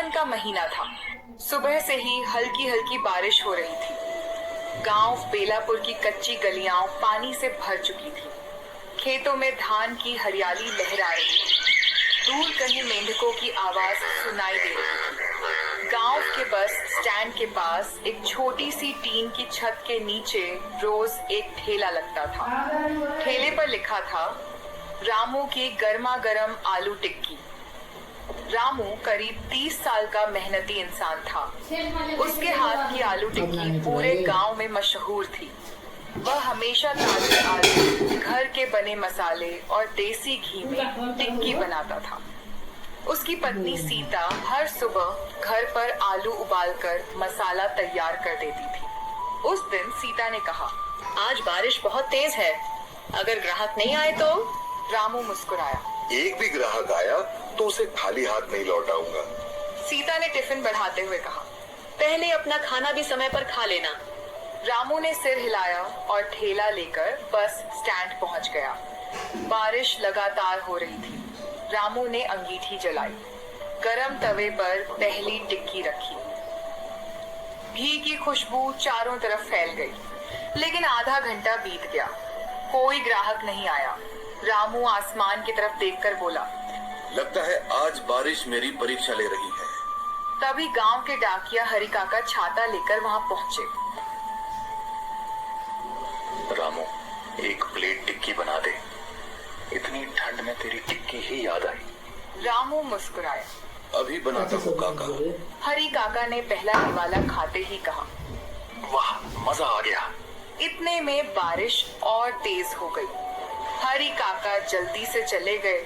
सावन का महीना था। सुबह से ही हल्की हल्की बारिश हो रही थी। गांव बेलापुर की कच्ची गलियां पानी से भर चुकी थी। खेतों में धान की हरियाली लहरा रही थी। दूर कहीं मेंढकों की आवाज सुनाई दे रही थी। गांव के बस स्टैंड के पास एक छोटी सी टीन की छत के नीचे रोज एक ठेला लगता था। ठेले पर लिखा था, रामू की गर्मा गर्म आलू टिक्की। रामू करीब 30 साल का मेहनती इंसान था। उसके हाथ की आलू टिक्की पूरे गांव में मशहूर थी। वह हमेशा ताजे आलू, घर के बने मसाले और देसी घी में टिक्की बनाता था। उसकी पत्नी सीता हर सुबह घर पर आलू उबालकर मसाला तैयार कर देती थी। उस दिन सीता ने कहा, आज बारिश बहुत तेज है, अगर ग्राहक नहीं आए तो? रामू मुस्कुराया। एक भी ग्राहक आया तो उसे खाली हाथ नहीं लौटाऊंगा। सीता ने टिफिन बढ़ाते हुए कहा, पहले अपना खाना भी समय पर खा लेना। रामू ने सिर हिलाया और ठेला लेकर बस स्टैंड पहुंच गया। बारिश लगातार हो रही थी। रामू ने अंगीठी जलाई। गरम तवे पर पहली टिक्की रखी। घी की खुशबू चारों तरफ फैल गई। लेकिन आधा घंटा बीत गया, कोई ग्राहक नहीं आया। रामू आसमान की तरफ देखकर बोला, लगता है आज बारिश मेरी परीक्षा ले रही है। तभी गांव के डाकिया हरि काका छाता लेकर वहां पहुंचे। रामू, एक प्लेट टिक्की बना दे। इतनी ठंड में तेरी टिक्की ही याद आई। रामू मुस्कुराया। अभी बनाता हूँ काका। हरि काका ने पहला निवाला खाते ही कहा, वाह, मजा आ गया। इतने में बारिश और तेज हो गई। हरि काका जल्दी से चले गए।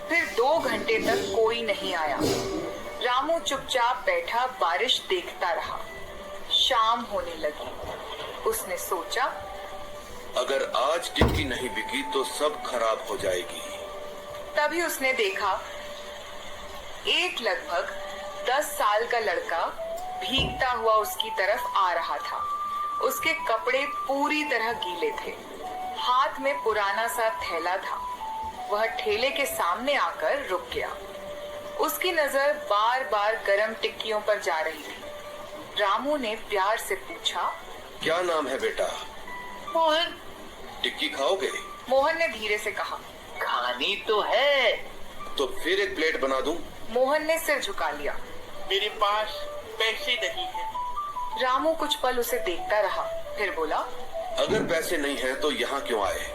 फिर 2 घंटे तक कोई नहीं आया। रामू चुपचाप बैठा बारिश देखता रहा। शाम होने लगी। उसने सोचा, अगर आज टिक्की नहीं बिकी तो सब खराब हो जाएगी। तभी उसने देखा, एक लगभग 10 साल का लड़का भीगता हुआ उसकी तरफ आ रहा था। उसके कपड़े पूरी तरह गीले थे। हाथ में पुराना सा थैला था। वह ठेले के सामने आकर रुक गया। उसकी नजर बार बार गरम टिक्कियों पर जा रही थी। रामू ने प्यार से पूछा, क्या नाम है बेटा? मोहन। टिक्की खाओगे? मोहन ने धीरे से कहा, खानी तो है। तो फिर एक प्लेट बना दूं? मोहन ने सिर झुका लिया। मेरे पास पैसे नहीं है। रामू कुछ पल उसे देखता रहा, फिर बोला, अगर पैसे नहीं है तो यहाँ क्यों आए?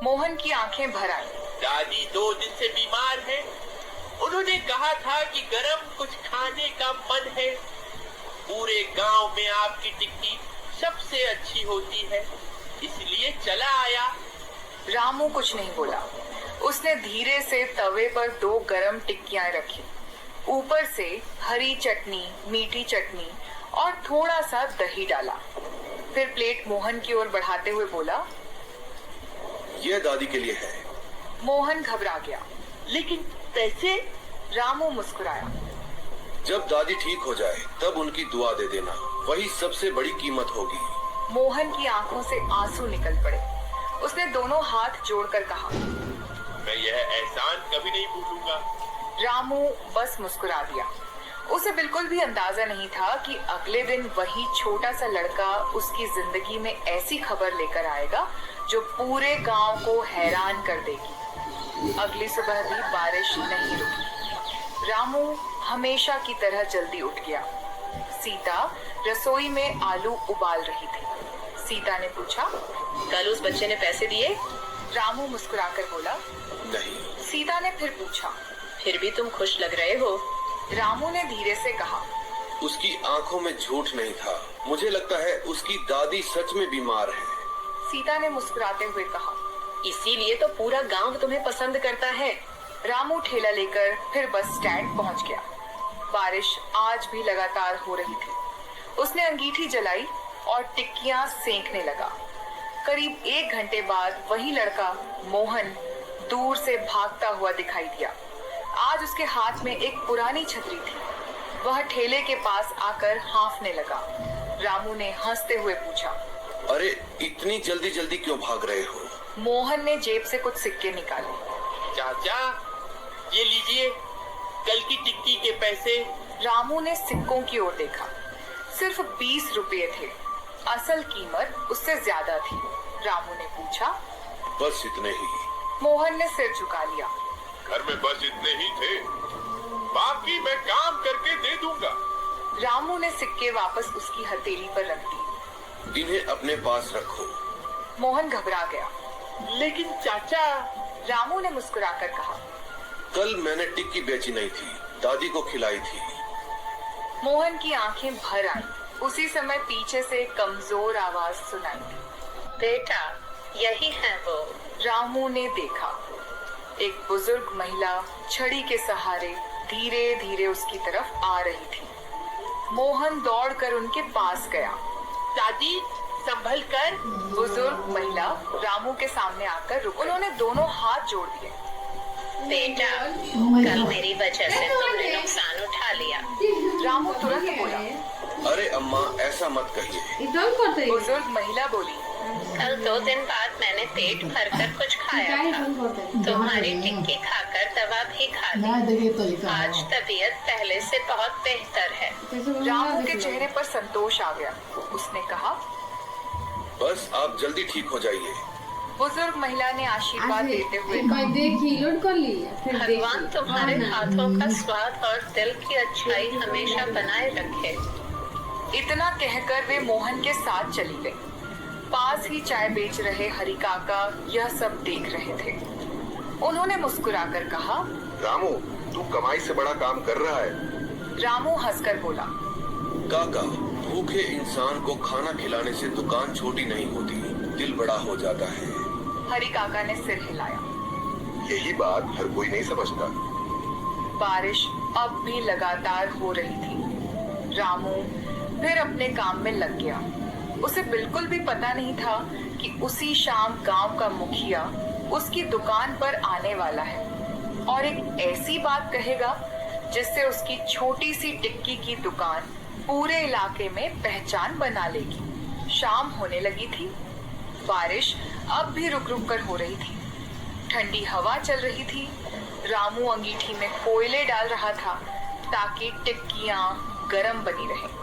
मोहन की आंखें भर आई। दादी 2 दिन से बीमार है। उन्होंने कहा था कि गरम कुछ खाने का मन है। पूरे गांव में आपकी टिक्की सबसे अच्छी होती है, इसलिए चला आया। रामू कुछ नहीं बोला। उसने धीरे से तवे पर 2 गरम टिक्कियां रखी। ऊपर से हरी चटनी, मीठी चटनी और थोड़ा सा दही डाला। फिर प्लेट मोहन की ओर बढ़ाते हुए बोला, ये दादी के लिए है। मोहन घबरा गया। लेकिन पैसे? रामू मुस्कुराया। जब दादी ठीक हो जाए तब उनकी दुआ दे देना, वही सबसे बड़ी कीमत होगी। मोहन की आंखों से आंसू निकल पड़े। उसने दोनों हाथ जोड़कर कहा, मैं यह एहसान कभी नहीं भूलूंगा। रामू बस मुस्कुरा दिया। उसे बिल्कुल भी अंदाजा नहीं था कि अगले दिन वही छोटा सा लड़का उसकी जिंदगी में ऐसी खबर लेकर आएगा जो पूरे गांव को हैरान कर देगी। अगली सुबह भी बारिश नहीं रुकी। रामू हमेशा की तरह जल्दी उठ गया। सीता रसोई में आलू उबाल रही थी। सीता ने पूछा, कल उस बच्चे ने पैसे दिए? रामू मुस्कुराकर बोला, नहीं। सीता ने फिर पूछा, फिर भी तुम खुश लग रहे हो? रामू ने धीरे से कहा, उसकी आंखों में झूठ नहीं था। मुझे लगता है उसकी दादी सच में बीमार है। सीता ने मुस्कुराते हुए कहा, इसीलिए तो पूरा गांव तुम्हें पसंद करता है। रामू ठेला लेकर फिर बस स्टैंड पहुंच गया। बारिश आज भी लगातार हो रही थी। उसने अंगीठी जलाई और टिक्कियां सेंकने लगा। करीब 1 घंटे बाद वही लड़का मोहन दूर से भागता हुआ दिखाई दिया। आज उसके हाथ में एक पुरानी छतरी थी। वह ठेले के पास आकर हाँफने लगा। रामू ने हंसते हुए पूछा, अरे इतनी जल्दी जल्दी क्यों भाग रहे हो? मोहन ने जेब से कुछ सिक्के निकाले। चाचा, ये लीजिए, कल की टिक्की के पैसे। रामू ने सिक्कों की ओर देखा। सिर्फ 20 रुपये थे। असल कीमत उससे ज्यादा थी। रामू ने पूछा, बस इतने ही। मोहन ने सिर झुका लिया। घर में बस इतने ही थे, बाकी मैं काम करके दे दूंगा। रामू ने सिक्के वापस उसकी हथेली पर रख दी। इन्हें अपने पास रखो। मोहन घबरा गया। लेकिन चाचा, रामू ने मुस्कुराकर कहा। कल मैंने टिक्की बेची नहीं थी, दादी को खिलाई थी। मोहन की आंखें भर आईं। उसी समय पीछे से एक कमजोर आवाज सुनाई दी। बेटा, यही है वो। रामू ने देखा। एक बुजुर्ग महिला छड़ी के सहारे धीरे धीरे उसकी तरफ आ रही थी। मोहन दौड़कर उनके पास गया। दादी संभल कर। बुजुर्ग महिला रामू के सामने आकर रुक। उन्होंने दोनों हाथ जोड़ दिए। बेटा, कल मेरी वजह से तुमने नुकसान उठा लिया। रामू तुरंत बोला। अरे अम्मा, ऐसा मत कहिए। बुजुर्ग महिला बोली, कल 2 दिन बाद मैंने पेट भरकर कुछ खाया था। तुम्हारी टिक्की खाकर दवा भी खा ली। आज तबीयत पहले से बहुत बेहतर है। रामू के चेहरे पर संतोष आ गया। उसने कहा, बस आप जल्दी ठीक हो जाइए। बुजुर्ग महिला ने आशीर्वाद देते हुए भगवान तुम्हारे हाथों का स्वाद और दिल की अच्छाई हमेशा बनाए रखे। इतना कहकर वे मोहन के साथ चली गई। पास ही चाय बेच रहे हरि काका यह सब देख रहे थे। उन्होंने मुस्कुराकर कहा, रामू, तू कमाई से बड़ा काम कर रहा है। रामू हंसकर बोला, काका, भूखे इंसान को खाना खिलाने से दुकान छोटी नहीं होती, दिल बड़ा हो जाता है। हरि काका ने सिर हिलाया। यही बात हर कोई नहीं समझता। बारिश अब भी लगातार हो रही थी। रामू फिर अपने काम में लग गया। उसे बिल्कुल भी पता नहीं था कि उसी शाम गांव का मुखिया उसकी दुकान पर आने वाला है और एक ऐसी बात कहेगा जिससे उसकी छोटी सी टिक्की की दुकान पूरे इलाके में पहचान बना लेगी। शाम होने लगी थी। बारिश अब भी रुक रुक कर हो रही थी। ठंडी हवा चल रही थी। रामू अंगीठी में कोयले डाल रहा था ताकि टिक्कियां गरम बनी रहें।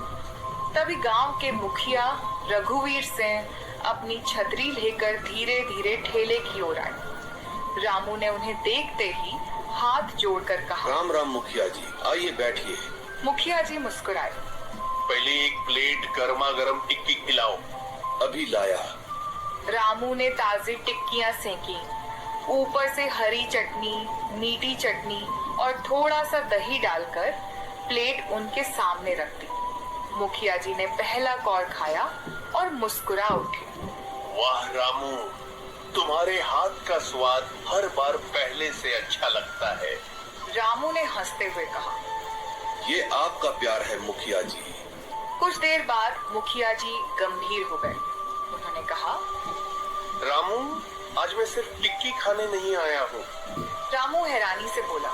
तभी गांव के मुखिया रघुवीर सिंह अपनी छतरी लेकर धीरे धीरे ठेले की ओर आए। रामू ने उन्हें देखते ही हाथ जोड़कर कहा, राम राम मुखिया जी, आइए बैठिए। मुखिया जी मुस्कुराए। पहले एक प्लेट गर्मा गर्म टिक्की खिलाओ। अभी लाया। रामू ने ताजी टिक्कियां सेंकी। ऊपर से हरी चटनी, मीठी चटनी और थोड़ा सा दही डालकर प्लेट उनके सामने रख दी। मुखिया जी ने पहला कौर खाया और मुस्कुरा उठे। वाह रामू, तुम्हारे हाथ का स्वाद हर बार पहले से अच्छा लगता है। रामू ने हंसते हुए कहा। ये आपका प्यार है मुखिया जी। कुछ देर बाद मुखिया जी गंभीर हो गए। उन्होंने कहा, रामू, आज मैं सिर्फ टिक्की खाने नहीं आया हूँ। रामू हैरानी से बोला।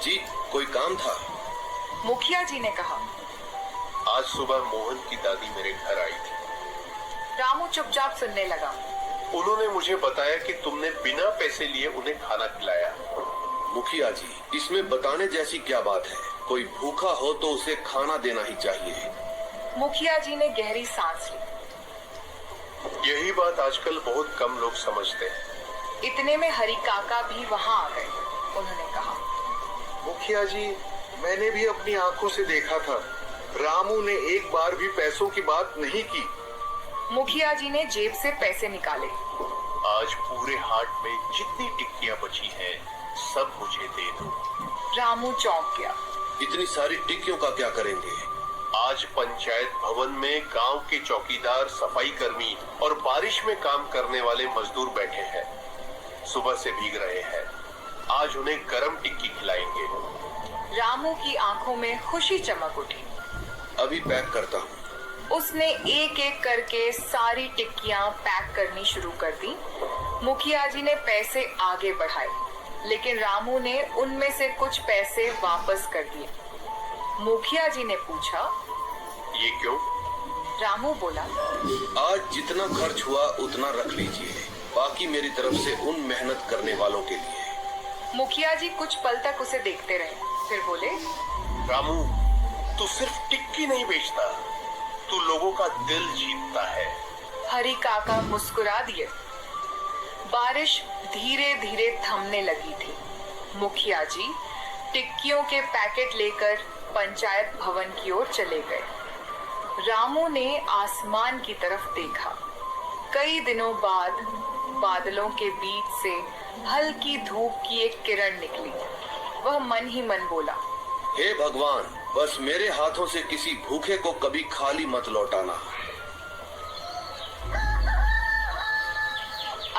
जी, कोई काम था? मुखिया जी ने कहा। आज सुबह मोहन की दादी मेरे घर आई थी। रामू चुपचाप सुनने लगा। उन्होंने मुझे बताया कि तुमने बिना पैसे लिए उन्हें खाना खिलाया। मुखिया जी, इसमें बताने जैसी क्या बात है? कोई भूखा हो तो उसे खाना देना ही चाहिए। मुखिया जी ने गहरी सांस ली। यही बात आजकल बहुत कम लोग समझते हैं। इतने में हरि काका भी वहां आ गए। उन्होंने कहा, मुखिया जी, मैंने भी अपनी आंखों से देखा था। रामू ने एक बार भी पैसों की बात नहीं की। मुखिया जी ने जेब से पैसे निकाले। आज पूरे हाट में जितनी टिक्कियां बची हैं, सब मुझे दे दो। रामू चौंक गया। इतनी सारी टिक्कियों का क्या करेंगे? आज पंचायत भवन में गांव के चौकीदार, सफाई कर्मी और बारिश में काम करने वाले मजदूर बैठे हैं। सुबह से भीग रहे हैं। आज उन्हें गरम टिक्की खिलाएंगे। रामू की आंखों में खुशी चमक उठी। अभी पैक करता हूँ। उसने एक एक करके सारी टिक्कियां पैक करनी शुरू कर दी। मुखिया जी ने पैसे आगे बढ़ाए, लेकिन रामू ने उनमें से कुछ पैसे वापस कर दिए। मुखिया जी ने पूछा, ये क्यों? रामू बोला, आज जितना खर्च हुआ उतना रख लीजिए, बाकी मेरी तरफ से उन मेहनत करने वालों के लिए। मुखिया जी कुछ पल तक उसे देखते रहे, फिर बोले, रामू, तू सिर्फ टिक्की नहीं बेचता, तू लोगों का दिल जीतता है। हरी काका मुस्कुरा दिए। बारिश धीरे धीरे थमने लगी थी। मुखिया जी टिक्कियों के पैकेट लेकर पंचायत भवन की ओर चले गए। रामू ने आसमान की तरफ देखा। कई दिनों बाद बादलों के बीच से हल्की धूप की एक किरण निकली। वह मन ही मन बोला, हे भगवान, बस मेरे हाथों से किसी भूखे को कभी खाली मत लौटाना।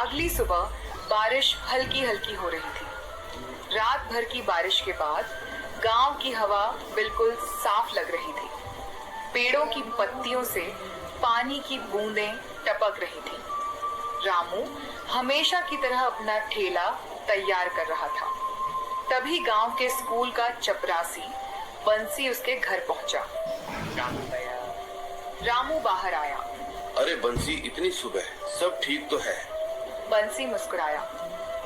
अगली सुबह बारिश हल्की हल्की हो रही थी। रात भर की बारिश के बाद गांव की हवा बिल्कुल साफ लग रही थी। पेड़ों की पत्तियों से पानी की बूंदें टपक रही थी। रामू हमेशा की तरह अपना ठेला तैयार कर रहा था। तभी गांव के स्कूल का चपरासी बंसी उसके घर पहुंचा। रामू बाहर आया। अरे बंसी, इतनी सुबह, सब ठीक तो है? बंसी मुस्कुराया।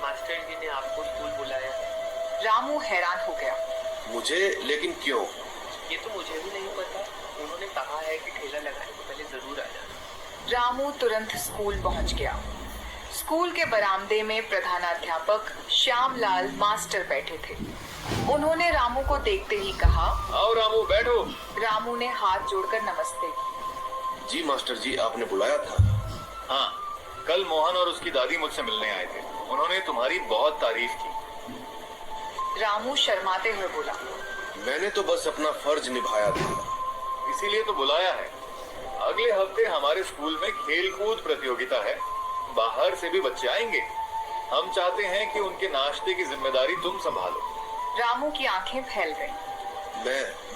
मास्टर जी ने आपको स्कूल बुलाया है। रामू हैरान हो गया। मुझे? लेकिन क्यों? ये तो मुझे भी नहीं पता। उन्होंने कहा है कि ठेला लगाने से पहले जरूर आ जाना। रामू तुरंत स्कूल पहुंच गया। स्कूल के बरामदे में प्रधानाध्यापक श्यामलाल मास्टर बैठे थे। उन्होंने रामू को देखते ही कहा, आओ रामू, बैठो। रामू ने हाथ जोड़कर नमस्ते की। जी मास्टर जी, आपने बुलाया था? हाँ, कल मोहन और उसकी दादी मुझसे मिलने आए थे। उन्होंने तुम्हारी बहुत तारीफ की। रामू शर्माते हुए बोला, मैंने तो बस अपना फर्ज निभाया था। इसीलिए तो बुलाया है। अगले हफ्ते हमारे स्कूल में खेल कूद प्रतियोगिता है। बाहर से भी बच्चे आएंगे। हम चाहते हैं कि उनके नाश्ते की जिम्मेदारी तुम संभालो। रामू की आंखें फैल गईं।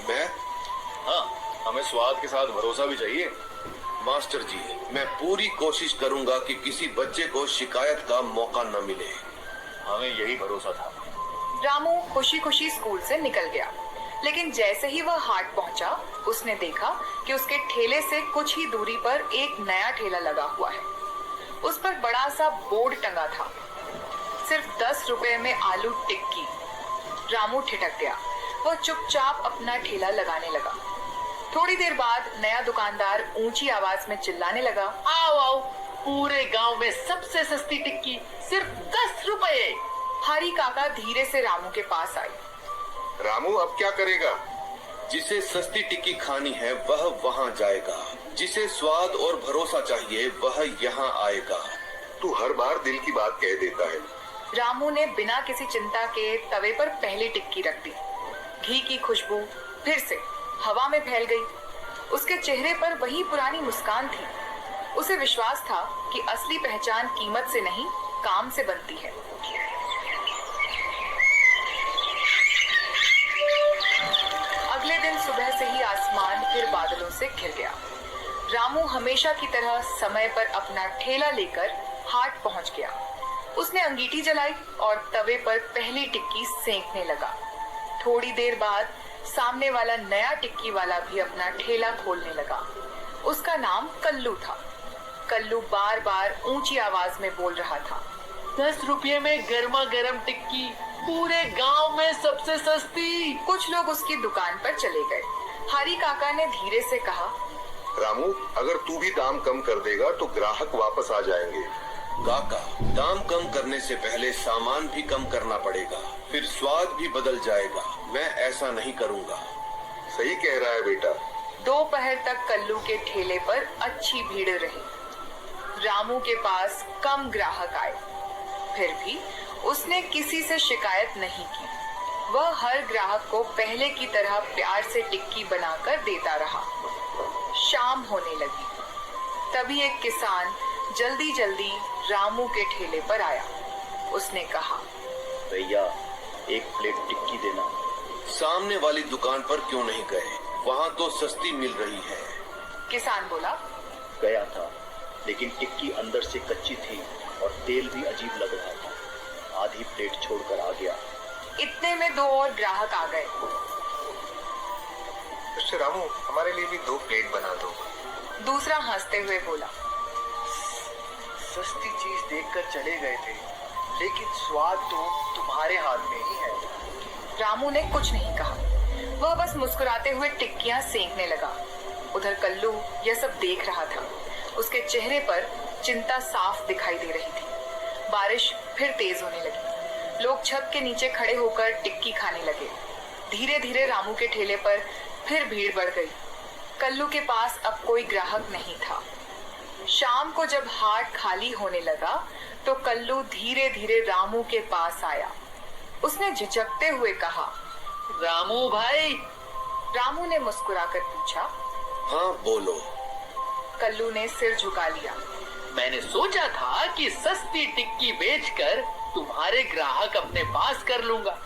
मैं? हाँ, हमें स्वाद के साथ भरोसा भी चाहिए। मास्टर जी, मैं पूरी कोशिश करूंगा कि किसी बच्चे को शिकायत का मौका न मिले। हमें यही भरोसा था। रामू खुशी खुशी स्कूल से निकल गया। लेकिन जैसे ही वह हाट पहुंचा, उसने देखा कि उसके ठेले से कुछ ही दूरी पर एक नया ठेला लगा हुआ है। उस पर बड़ा सा बोर्ड टंगा था, सिर्फ 10 रुपए में आलू टिक्की। रामू ठिठक गया। वह चुपचाप अपना ठेला लगाने लगा। थोड़ी देर बाद नया दुकानदार ऊंची आवाज में चिल्लाने लगा, आओ आओ, पूरे गांव में सबसे सस्ती टिक्की सिर्फ 10 रुपए। हरी काका धीरे से रामू के पास आई। रामू अब क्या करेगा? जिसे सस्ती टिक्की खानी है वह वहाँ जाएगा। जिसे स्वाद और भरोसा चाहिए वह यहाँ आएगा। तू हर बार दिल की बात कह देता है। रामू ने बिना किसी चिंता के तवे पर पहली टिक्की रख दी। घी की खुशबू फिर से हवा में फैल गई। उसके चेहरे पर वही पुरानी मुस्कान थी। उसे विश्वास था कि असली पहचान कीमत से नहीं, काम से बनती है। अगले दिन सुबह से ही आसमान फिर बादलों से घिर गया। रामू हमेशा की तरह समय पर अपना ठेला लेकर हाट पहुंच गया। उसने अंगीठी जलाई और तवे पर पहली टिक्की सेंकने लगा। थोड़ी देर बाद सामने वाला नया टिक्की वाला भी अपना ठेला खोलने लगा। उसका नाम कल्लू था। कल्लू बार बार ऊंची आवाज में बोल रहा था, 10 रुपये में गर्मा गर्म टिक्की, पूरे गांव में सबसे सस्ती। कुछ लोग उसकी दुकान पर चले गए। हरी काका ने धीरे से कहा, रामू, अगर तू भी दाम कम कर देगा तो ग्राहक वापस आ जाएंगे। काका, दाम कम करने से पहले सामान भी कम करना पड़ेगा, फिर स्वाद भी बदल जाएगा। मैं ऐसा नहीं करूँगा। सही कह रहा है बेटा। दोपहर तक कल्लू के ठेले पर अच्छी भीड़ रही। रामू के पास कम ग्राहक आए, फिर भी उसने किसी से शिकायत नहीं की। वह हर ग्राहक को पहले की तरह प्यार से टिक्की बनाकर देता रहा। शाम होने लगी। तभी एक किसान जल्दी जल्दी रामू के ठेले पर आया। उसने कहा, भैया, एक प्लेट टिक्की देना। सामने वाली दुकान पर क्यों नहीं गए? वहाँ तो सस्ती मिल रही है। किसान बोला, गया था, लेकिन टिक्की अंदर से कच्ची थी और तेल भी अजीब लग रहा था। आधी प्लेट छोड़कर आ गया। इतने में 2 और ग्राहक आ गए। मिस्टर रामू, हमारे लिए भी 2 प्लेट बना दो। दूसरा हंसते हुए बोला, सस्ती चीज देखकर चले गए थे, लेकिन स्वाद तो तुम्हारे हाथ में ही है। रामू ने कुछ नहीं कहा। वह बस मुस्कुराते हुए टिक्कियां सेंकने लगा। उधर कल्लू यह सब देख रहा था। उसके चेहरे पर चिंता साफ दिखाई दे रही थी। बारिश फिर तेज होने लगी। लोग छत के नीचे खड़े होकर टिक्की खाने लगे। धीरे धीरे रामू के ठेले पर फिर भीड़ बढ़ गई। कल्लू के पास अब कोई ग्राहक नहीं था। शाम को जब हाट खाली होने लगा तो कल्लू धीरे धीरे रामू के पास आया। उसने झिझकते हुए कहा, रामू भाई। रामू ने मुस्कुराकर पूछा। हाँ बोलो। कल्लू ने सिर झुका लिया। मैंने सोचा था कि सस्ती टिक्की बेचकर तुम्हारे ग्राहक अपने पास कर लूंगा,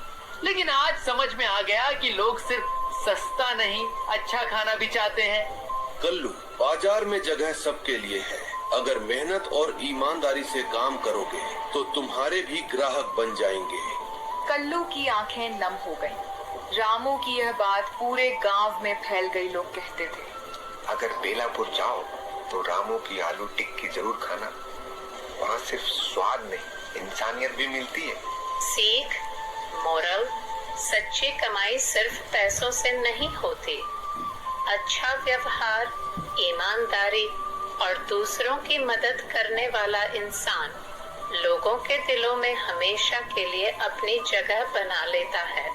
लेकिन आज समझ में आ गया कि लोग सिर्फ सस्ता नहीं अच्छा खाना भी चाहते हैं। कल्लू, बाजार में जगह सबके लिए है। अगर मेहनत और ईमानदारी से काम करोगे तो तुम्हारे भी ग्राहक बन जाएंगे। कल्लू की आंखें नम हो गईं। रामू की यह बात पूरे गांव में फैल गई। लोग कहते थे, अगर बेलापुर जाओ तो रामू की आलू टिक्की जरूर खाना। वहाँ सिर्फ स्वाद नहीं, इंसानियत भी मिलती है। सीख, मोरल, सच्ची कमाई सिर्फ पैसों से नहीं होती। अच्छा व्यवहार, ईमानदारी और दूसरों की मदद करने वाला इंसान लोगों के दिलों में हमेशा के लिए अपनी जगह बना लेता है।